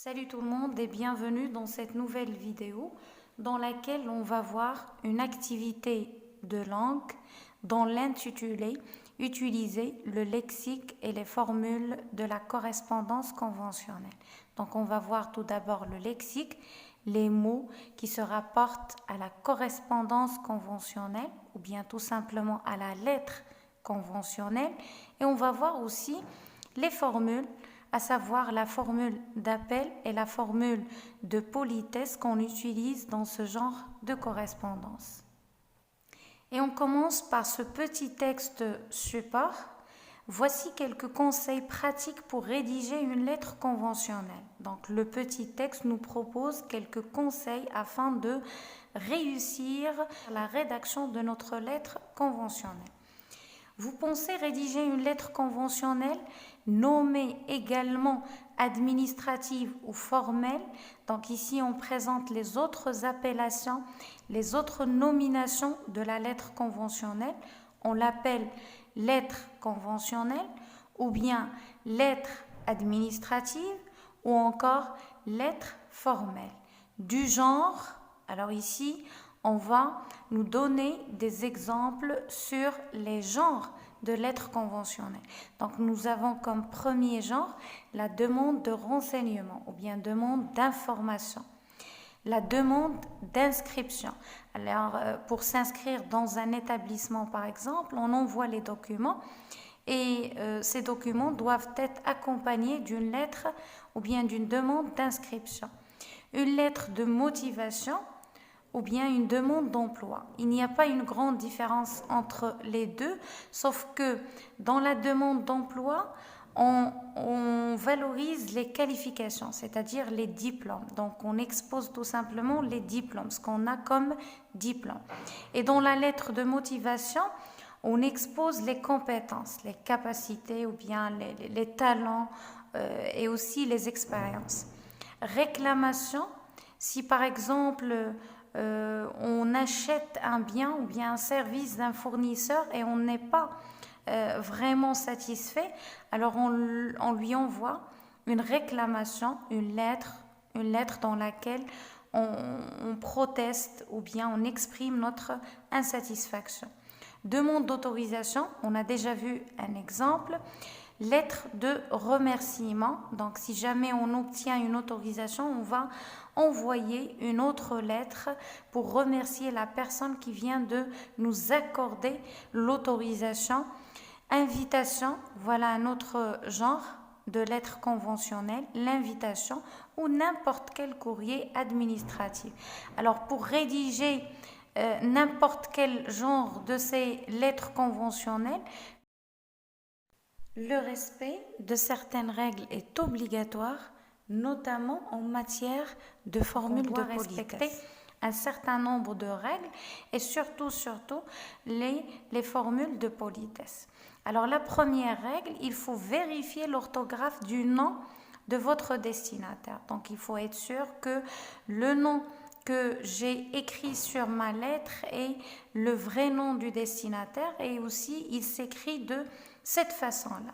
Salut tout le monde et bienvenue dans cette nouvelle vidéo dans laquelle on va voir une activité de langue dans l'intitulé Utiliser le lexique et les formules de la correspondance conventionnelle. Donc on va voir tout d'abord le lexique, les mots qui se rapportent à la correspondance conventionnelle ou bien tout simplement à la lettre conventionnelle, et on va voir aussi les formules, à savoir la formule d'appel et la formule de politesse qu'on utilise dans ce genre de correspondance. Et on commence par ce petit texte support. Voici quelques conseils pratiques pour rédiger une lettre conventionnelle. Donc le petit texte nous propose quelques conseils afin de réussir la rédaction de notre lettre conventionnelle. Vous pensez rédiger une lettre conventionnelle nommée également administrative ou formelle. Donc ici, on présente les autres appellations, les autres nominations de la lettre conventionnelle. On l'appelle lettre conventionnelle ou bien lettre administrative ou encore lettre formelle. Du genre, alors ici, on va nous donner des exemples sur les genres de lettres conventionnelles. Donc, nous avons comme premier genre la demande de renseignement ou bien demande d'information. La demande d'inscription. Alors, pour s'inscrire dans un établissement, par exemple, on envoie les documents et ces documents doivent être accompagnés d'une lettre ou bien d'une demande d'inscription. Une lettre de motivation ou bien une demande d'emploi. Il n'y a pas une grande différence entre les deux, sauf que dans la demande d'emploi, on valorise les qualifications, c'est-à-dire les diplômes. Donc, on expose tout simplement les diplômes, ce qu'on a comme diplôme. Et dans la lettre de motivation, on expose les compétences, les capacités ou bien les talents et aussi les expériences. Réclamation, si par exemple on achète un bien ou bien un service d'un fournisseur et on n'est pas vraiment satisfait, alors on lui envoie une réclamation, une lettre dans laquelle on proteste ou bien on exprime notre insatisfaction. Demande d'autorisation, on a déjà vu un exemple. Lettre de remerciement, donc si jamais on obtient une autorisation, on va envoyer une autre lettre pour remercier la personne qui vient de nous accorder l'autorisation. Invitation, voilà un autre genre de lettre conventionnelle, l'invitation ou n'importe quel courrier administratif. Alors pour rédiger n'importe quel genre de ces lettres conventionnelles, le respect de certaines règles est obligatoire, notamment en matière de formules de respecter un certain nombre de règles et surtout les formules de politesse. Alors la première règle, il faut vérifier l'orthographe du nom de votre destinataire. Donc il faut être sûr que le nom que j'ai écrit sur ma lettre est le vrai nom du destinataire et aussi il s'écrit de cette façon-là.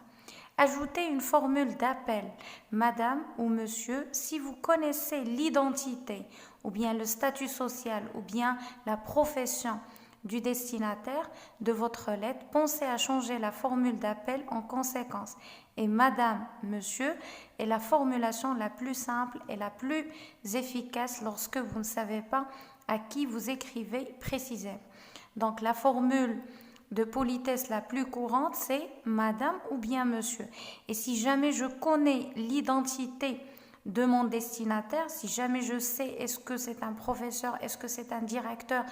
Ajoutez une formule d'appel, madame ou monsieur, si vous connaissez l'identité ou bien le statut social ou bien la profession du destinataire de votre lettre, pensez à changer la formule d'appel en conséquence. Et madame, monsieur est la formulation la plus simple et la plus efficace lorsque vous ne savez pas à qui vous écrivez précisément. Donc la formule de politesse la plus courante, c'est madame ou bien monsieur. Et si jamais je connais l'identité de mon destinataire, si jamais je sais est-ce que c'est un professeur, est-ce que c'est un directeur,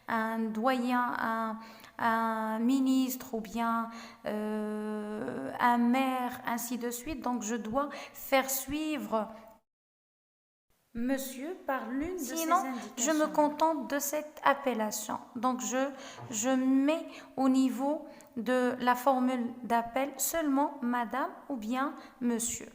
un doyen, un ministre ou bien un maire, ainsi de suite, donc je dois faire suivre monsieur par l'une de ces indications. Je me contente de cette appellation. Donc, je mets au niveau de la formule d'appel seulement madame ou bien monsieur.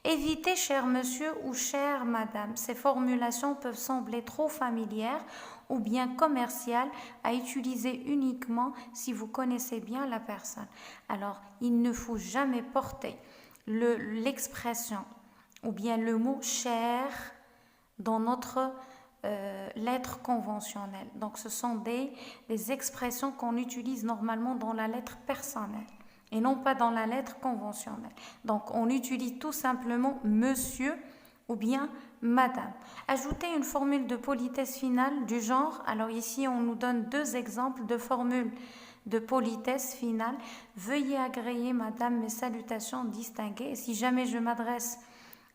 Évitez cher monsieur ou chère madame. Ces formulations peuvent sembler trop familières ou bien commerciales à utiliser uniquement si vous connaissez bien la personne. Alors, il ne faut jamais porter l'expression ou bien le mot cher dans notre lettre conventionnelle. Donc ce sont des expressions qu'on utilise normalement dans la lettre personnelle et non pas dans la lettre conventionnelle. Donc on utilise tout simplement monsieur ou bien madame. Ajouter une formule de politesse finale du genre, alors ici on nous donne deux exemples de formules de politesse finale. Veuillez agréer madame mes salutations distinguées. Et si jamais je m'adresse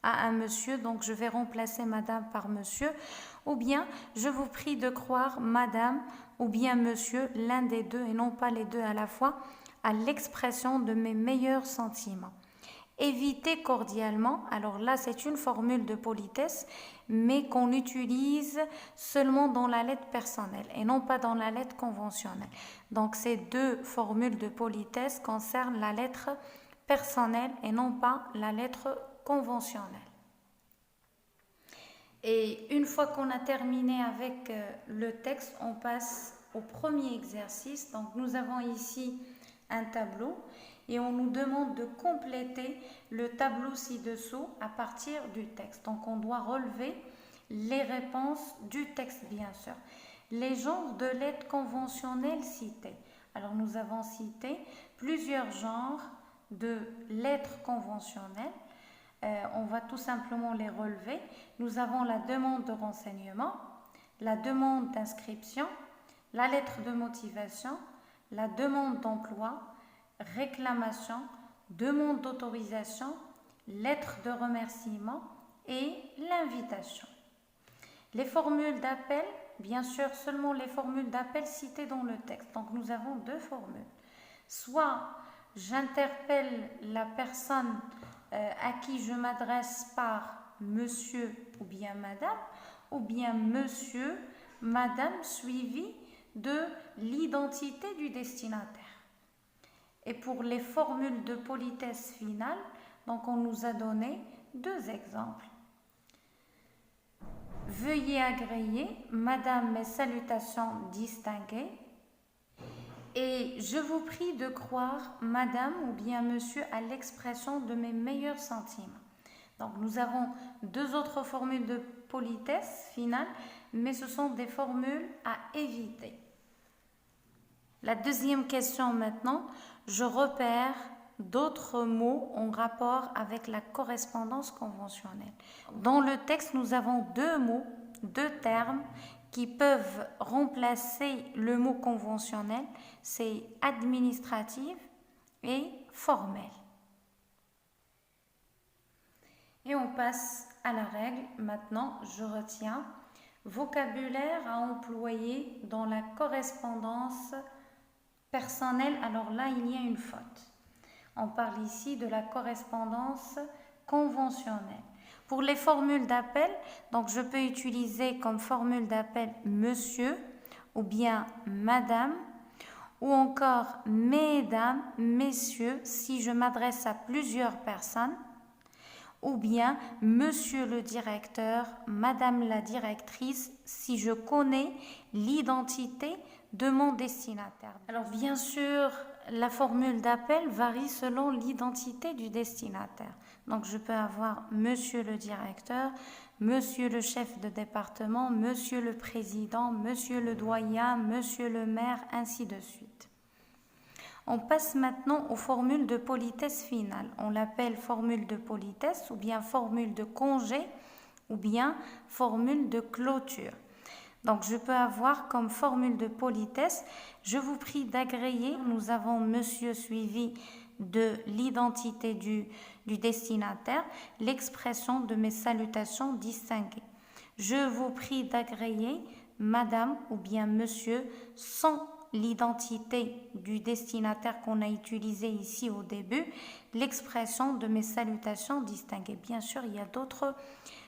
à un monsieur, donc je vais remplacer madame par monsieur, ou bien je vous prie de croire madame ou bien monsieur, l'un des deux et non pas les deux à la fois, à l'expression de mes meilleurs sentiments. Éviter cordialement, alors là c'est une formule de politesse, mais qu'on utilise seulement dans la lettre personnelle et non pas dans la lettre conventionnelle. Donc ces deux formules de politesse concernent la lettre personnelle et non pas la lettre conventionnelle. Et une fois qu'on a terminé avec le texte, on passe au premier exercice. Donc nous avons ici un tableau et on nous demande de compléter le tableau ci-dessous à partir du texte. Donc on doit relever les réponses du texte bien sûr. Les genres de lettres conventionnelles cités. Alors nous avons cité plusieurs genres de lettres conventionnelles. On va tout simplement les relever. Nous avons la demande de renseignement, la demande d'inscription, la lettre de motivation, la demande d'emploi, réclamation, demande d'autorisation, lettre de remerciement et l'invitation. Les formules d'appel, bien sûr seulement les formules d'appel citées dans le texte. Donc nous avons deux formules. Soit j'interpelle la personne à qui je m'adresse par monsieur ou bien monsieur, madame suivi de l'identité du destinataire. Et pour les formules de politesse finale, donc on nous a donné deux exemples. Veuillez agréer, madame, mes salutations distinguées. Et je vous prie de croire, madame ou bien monsieur, à l'expression de mes meilleurs sentiments. Donc nous avons deux autres formules de politesse finale, mais ce sont des formules à éviter. La deuxième question maintenant, je repère d'autres mots en rapport avec la correspondance conventionnelle. Dans le texte, nous avons deux mots, deux termes qui peuvent remplacer le mot conventionnel, c'est administratif et formel. Et on passe à la règle. Maintenant, je retiens vocabulaire à employer dans la correspondance personnelle. Alors là, il y a une faute. On parle ici de la correspondance conventionnelle. Pour les formules d'appel, donc je peux utiliser comme formule d'appel monsieur ou bien madame ou encore mesdames, messieurs si je m'adresse à plusieurs personnes ou bien monsieur le directeur, madame la directrice si je connais l'identité de mon destinataire. Alors bien sûr, la formule d'appel varie selon l'identité du destinataire. Donc je peux avoir monsieur le directeur, monsieur le chef de département, monsieur le président, monsieur le doyen, monsieur le maire, ainsi de suite. On passe maintenant aux formules de politesse finale. On l'appelle formule de politesse ou bien formule de congé ou bien formule de clôture. Donc je peux avoir comme formule de politesse, je vous prie d'agréer, nous avons monsieur suivi de l'identité du destinataire, l'expression de mes salutations distinguées. Je vous prie d'agréer madame ou bien monsieur sans l'identité du destinataire qu'on a utilisé ici au début, l'expression de mes salutations distinguées. Bien sûr, il y a d'autres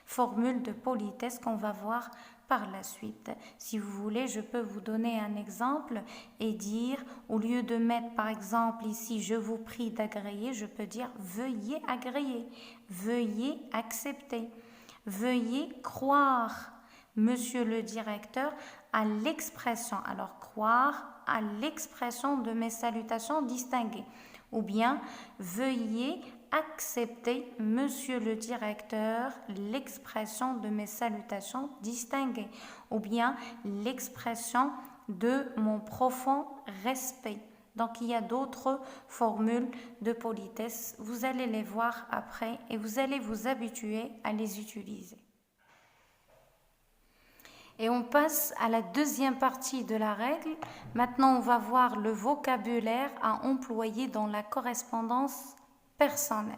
formules de politesse qu'on va voir par la suite. Si vous voulez, je peux vous donner un exemple et dire, au lieu de mettre par exemple ici, je vous prie d'agréer, je peux dire veuillez agréer, veuillez accepter, veuillez croire, monsieur le directeur, à l'expression. Alors croire à l'expression de mes salutations distinguées. Ou bien veuillez accepter, monsieur le directeur, l'expression de mes salutations distinguées ou bien l'expression de mon profond respect. Donc, il y a d'autres formules de politesse. Vous allez les voir après et vous allez vous habituer à les utiliser. Et on passe à la deuxième partie de la règle. Maintenant, on va voir le vocabulaire à employer dans la correspondance personnelle.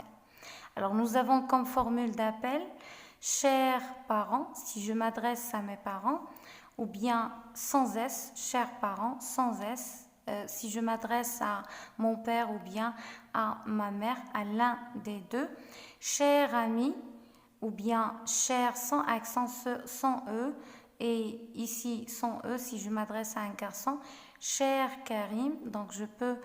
Alors, nous avons comme formule d'appel « chers parents » si je m'adresse à mes parents, ou bien sans S, « chers parents » sans S si je m'adresse à mon père ou bien à ma mère, à l'un des deux. « Chers amis » ou bien « chers » sans accent, sans E, et ici sans E si je m'adresse à un garçon. Cher Karim, donc je peux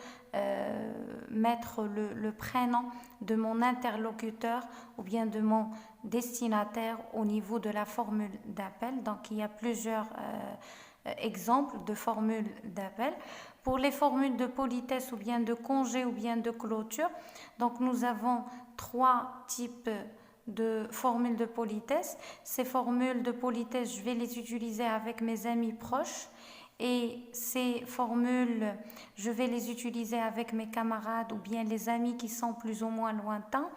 mettre le prénom de mon interlocuteur ou bien de mon destinataire au niveau de la formule d'appel. Donc il y a plusieurs exemples de formules d'appel. Pour les formules de politesse ou bien de congé ou bien de clôture, donc nous avons trois types de formules de politesse. Ces formules de politesse, je vais les utiliser avec mes amis proches et ces formules, je vais les utiliser avec mes camarades ou bien les amis qui sont plus ou moins lointains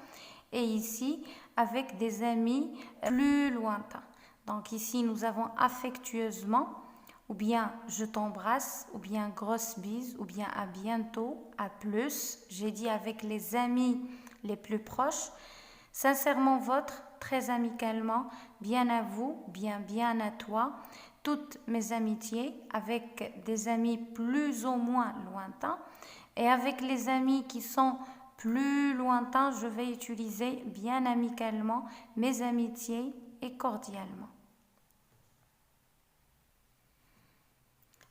et ici avec des amis plus lointains. Donc ici nous avons affectueusement ou bien je t'embrasse ou bien grosse bise ou bien à bientôt, à plus. J'ai dit avec les amis les plus proches. Sincèrement votre, très amicalement, bien à vous, bien à toi, toutes mes amitiés avec des amis plus ou moins lointains et avec les amis qui sont plus lointains, je vais utiliser bien amicalement mes amitiés et cordialement.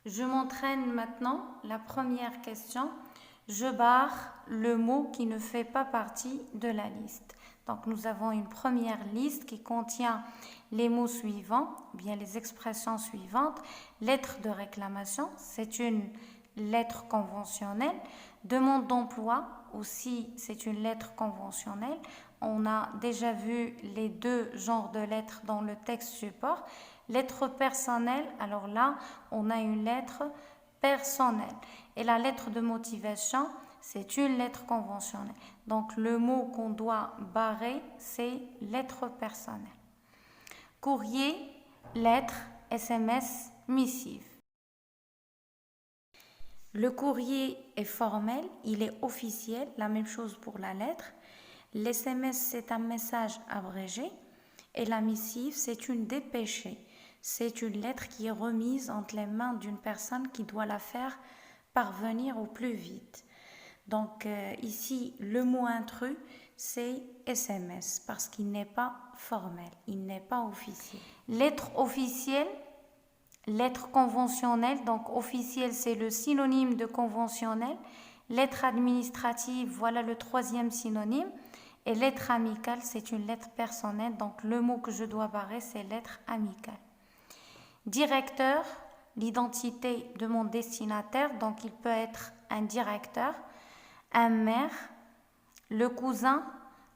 Je m'entraîne maintenant. La première question, je barre le mot qui ne fait pas partie de la liste. Donc, nous avons une première liste qui contient les mots suivants, bien les expressions suivantes. Lettre de réclamation, c'est une lettre conventionnelle. Demande d'emploi, aussi, c'est une lettre conventionnelle. On a déjà vu les deux genres de lettres dans le texte support. Lettre personnelle, alors là, on a une lettre personnelle. Et la lettre de motivation, c'est une lettre conventionnelle. Donc, le mot qu'on doit barrer, c'est lettre personnelle. Courrier, lettre, SMS, missive. Le courrier est formel, il est officiel, la même chose pour la lettre. L'SMS, c'est un message abrégé. Et la missive, c'est une dépêchée. C'est une lettre qui est remise entre les mains d'une personne qui doit la faire parvenir au plus vite. Donc ici, le mot intrus, c'est SMS parce qu'il n'est pas formel, il n'est pas officiel. Lettre officielle, lettre conventionnelle, donc officielle, c'est le synonyme de conventionnel. Lettre administrative, voilà le troisième synonyme. Et lettre amicale, c'est une lettre personnelle, donc le mot que je dois barrer, c'est lettre amicale. Directeur, l'identité de mon destinataire, donc il peut être un directeur, un maire, le cousin.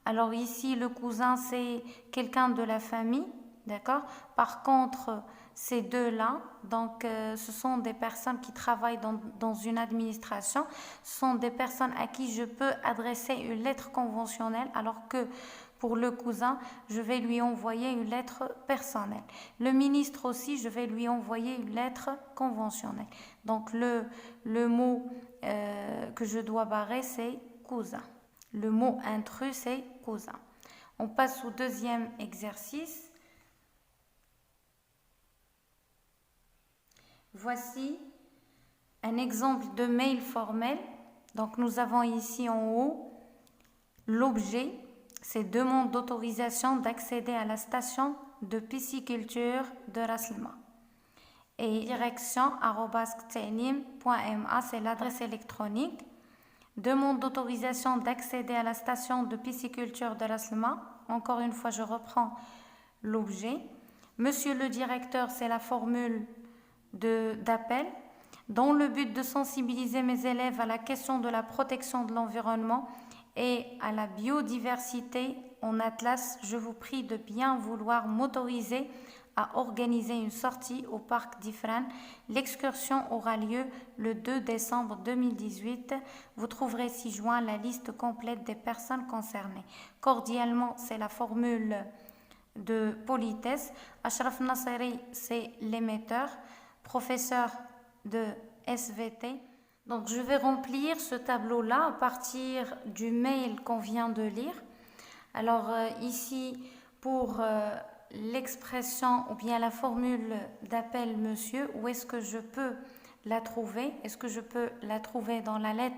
Alors ici, le cousin, c'est quelqu'un de la famille, d'accord? Par contre, ces deux-là, donc ce sont des personnes qui travaillent dans une administration, ce sont des personnes à qui je peux adresser une lettre conventionnelle, alors que pour le cousin, je vais lui envoyer une lettre personnelle. Le ministre aussi, je vais lui envoyer une lettre conventionnelle. Donc le mot que je dois barrer, c'est cousin. Le mot intrus, c'est cousin. On passe au deuxième exercice. Voici un exemple de mail formel. Donc nous avons ici en haut l'objet, c'est demande d'autorisation d'accéder à la station de pisciculture de Raslima. Et direction @ktenim.ma, c'est l'adresse électronique. Demande d'autorisation d'accéder à la station de pisciculture de Raslima. Encore une fois, je reprends l'objet. Monsieur le directeur, c'est la formule d'appel. Dans le but de sensibiliser mes élèves à la question de la protection de l'environnement et à la biodiversité en Atlas, je vous prie de bien vouloir m'autoriser à organiser une sortie au parc d'Ifrane. L'excursion aura lieu le 2 décembre 2018. Vous trouverez ci-joint la liste complète des personnes concernées. Cordialement, c'est la formule de politesse. Ashraf Nasseri, c'est l'émetteur, professeur de SVT. Donc, je vais remplir ce tableau-là à partir du mail qu'on vient de lire. Alors, ici, pour l'expression ou bien la formule d'appel monsieur, où est-ce que je peux la trouver? Est-ce que je peux la trouver dans la lettre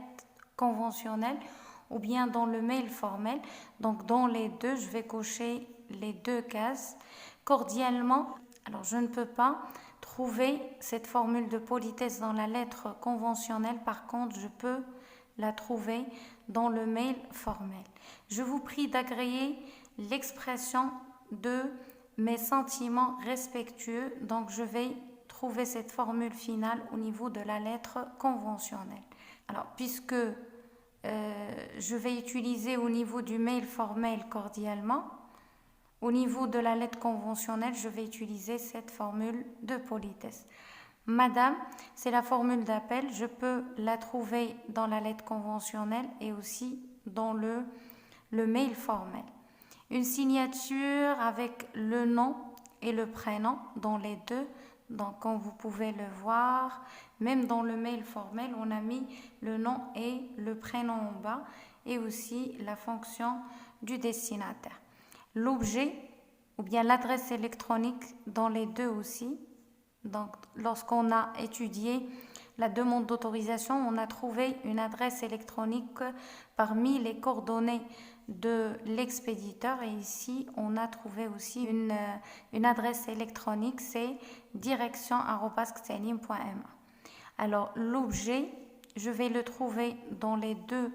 conventionnelle ou bien dans le mail formel? Donc, dans les deux, je vais cocher les deux cases. Cordialement, alors je ne peux pas trouver cette formule de politesse dans la lettre conventionnelle. Par contre, je peux la trouver dans le mail formel. Je vous prie d'agréer l'expression de mes sentiments respectueux. Donc, je vais trouver cette formule finale au niveau de la lettre conventionnelle. Alors, puisque je vais utiliser au niveau du mail formel cordialement, au niveau de la lettre conventionnelle, je vais utiliser cette formule de politesse. Madame, c'est la formule d'appel. Je peux la trouver dans la lettre conventionnelle et aussi dans le mail formel. Une signature avec le nom et le prénom dans les deux. Donc, comme vous pouvez le voir, même dans le mail formel, on a mis le nom et le prénom en bas et aussi la fonction du destinataire. L'objet ou bien l'adresse électronique dans les deux aussi. Donc, lorsqu'on a étudié la demande d'autorisation, on a trouvé une adresse électronique parmi les coordonnées de l'expéditeur et ici, on a trouvé aussi une adresse électronique, c'est direction@xtalim.ma. Alors, l'objet, je vais le trouver dans les deux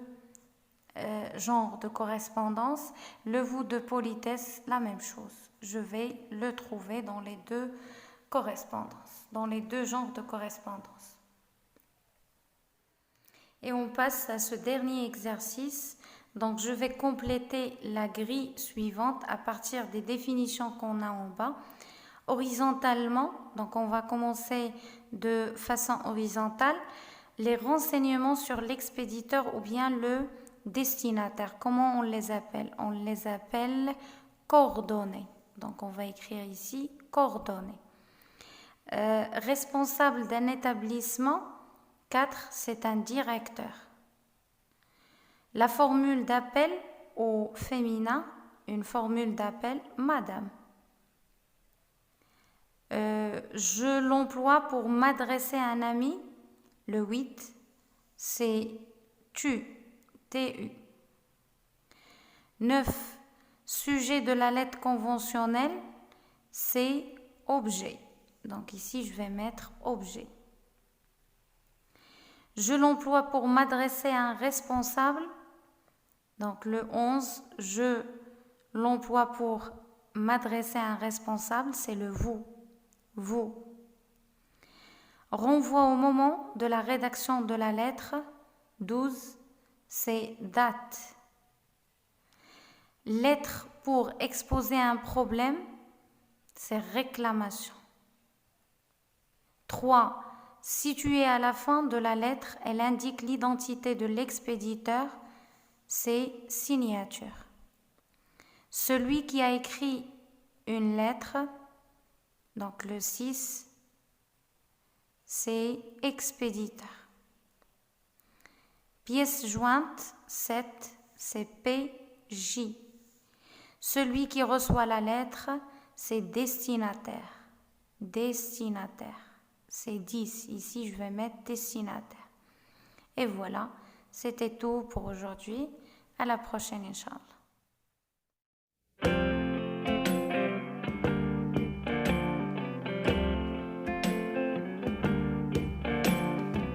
genre de correspondance. Le vous de politesse, la même chose. Je vais le trouver dans les deux correspondances, dans les deux genres de correspondance. Et on passe à ce dernier exercice. Donc, je vais compléter la grille suivante à partir des définitions qu'on a en bas. Horizontalement, donc on va commencer de façon horizontale. Les renseignements sur l'expéditeur ou bien le destinataire, comment on les appelle? On les appelle coordonnées. Donc, on va écrire ici coordonnées. Responsable d'un établissement, 4, c'est un directeur. La formule d'appel au féminin, une formule d'appel madame. Je l'emploie pour m'adresser à un ami, le 8, c'est tu. TU. 9. Sujet de la lettre conventionnelle, c'est objet. Donc ici, je vais mettre objet. Je l'emploie pour m'adresser à un responsable. Donc le 11, je l'emploie pour m'adresser à un responsable, c'est le vous. Vous. Renvoi au moment de la rédaction de la lettre, 12. C'est date. Lettre pour exposer un problème, c'est réclamation. 3. Située à la fin de la lettre, elle indique l'identité de l'expéditeur, c'est signature. Celui qui a écrit une lettre, donc le 6, c'est expéditeur. Pièce jointe, 7, c'est PJ. Celui qui reçoit la lettre, c'est destinataire. Destinataire, c'est 10. Ici, je vais mettre destinataire. Et voilà, c'était tout pour aujourd'hui. À la prochaine, Inch'Allah.